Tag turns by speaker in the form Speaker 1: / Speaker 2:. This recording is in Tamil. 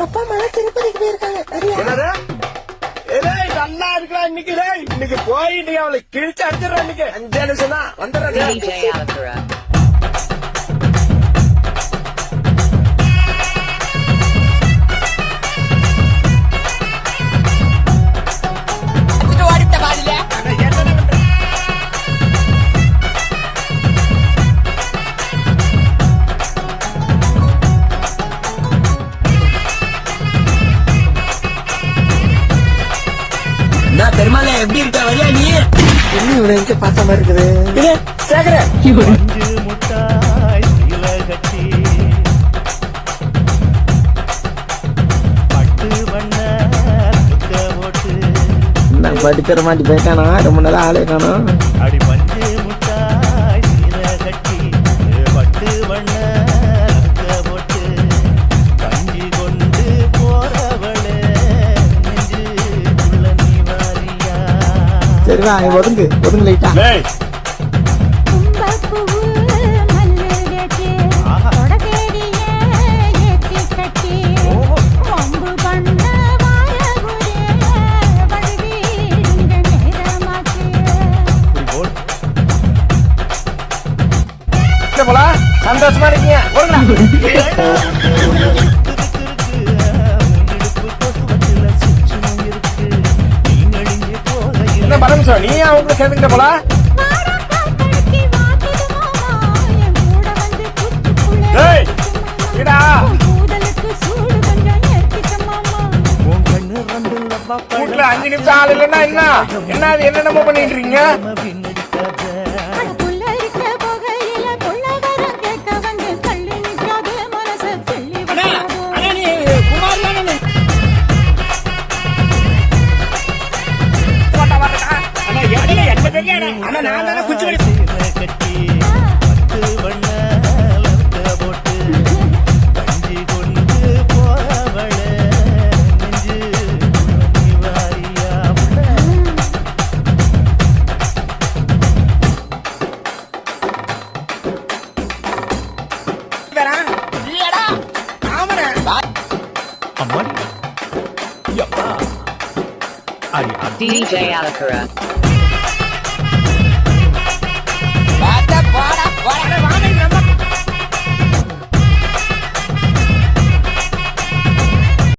Speaker 1: அப்பா அம்மா திருப்பதிக்கு போயிருக்காங்க. நல்லா இருக்கா இன்னைக்கு போய் நீ அவளை கிழிச்சு அடிச்சிடற. இன்னைக்கு 5 நிமிஷம் தான் வந்துடுறேன். பெருமாள் எப்படி இருக்க வரியா நீ? இன்னும் இவனை எங்க பார்த்த மாதிரி இருக்குது. சேகர நான் படிக்கிற மாட்டி போயிட்டானா? ரொம்ப நாள் ஆளே காணோம். அடி பஞ்சு முட்டாய் சீல கட்டி பட்டு வண்ண போட்டு கஞ்சி கொண்டு போறவளே சரிவா ஒதுங்கு லைட்டா. சந்தோஷமா இருக்கீங்க? என்ன பரம் சார், நீ அவங்க சேர்ந்துக்கிட்ட போல. வீட்டுல 5 நிமிஷம் ஆள் இல்லைன்னா என்ன என்னென்னமோ பண்ணிட்டு இருக்கீங்க? ஆனா நான் தானே குச்சி கட்டி பத்து வண்ண போட்டு கஞ்சி கொண்டு போறவள நெஞ்சு வாரியா
Speaker 2: DJ Alakara.